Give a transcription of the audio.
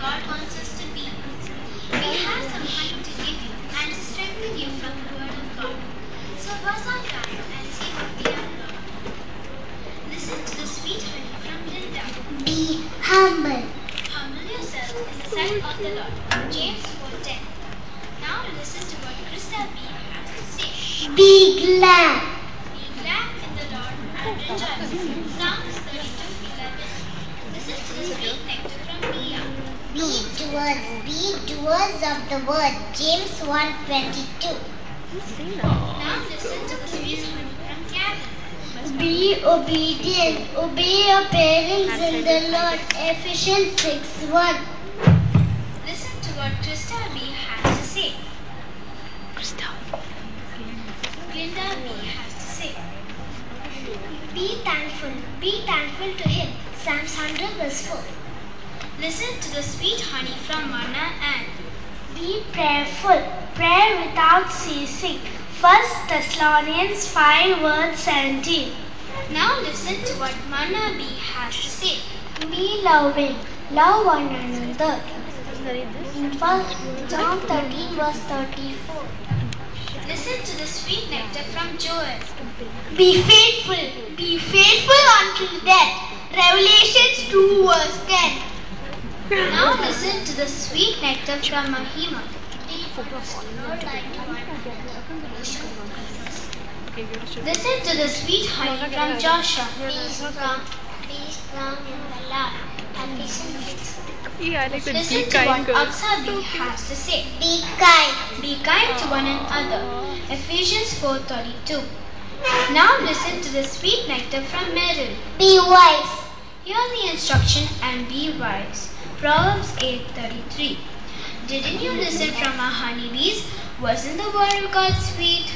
God wants us to be. We have some honey to give you and to strengthen you from the Word of God. So buzz on down and see what we have learned. Listen to the sweet honey from Linda. Be humble. Humble yourself in the sight of the Lord. James 4:10. Now listen to what Krista B has to say. Be glad. Be glad in the Lord and rejoice. Psalms 32:11. Listen to the sweet nectar from Mia. Be doers of the word. James 1:22. Now listen to the sweet honey from Kevin. Be obedient. Obey your parents in the Lord. Ephesians 6:1. Listen to what Krista B has to say. Linda B has to say. Be thankful. Be thankful to Him. Psalms 100:4. Listen to the sweet honey from Mana and. Be prayerful. Pray without ceasing. 1 Thessalonians 5:17. Now listen to what Mana B has to say. Be loving. Love one another. In 1 John 13:34. Listen to the sweet nectar from Joel. Be faithful. Be faithful until death. Revelations 2:10. Now listen to the sweet nectar from Mahima. Listen to the sweet honey from Joshua. Be strong in the Lord. Ephesians 6. Listen to what Aksa B has to say. Be kind. Be kind to one another. Ephesians 4:32. Now listen to the sweet nectar from Meryl. Be wise. Hear the instruction and be wise. Proverbs 8:33. Didn't you listen from our honeybees? Wasn't the word of God sweet?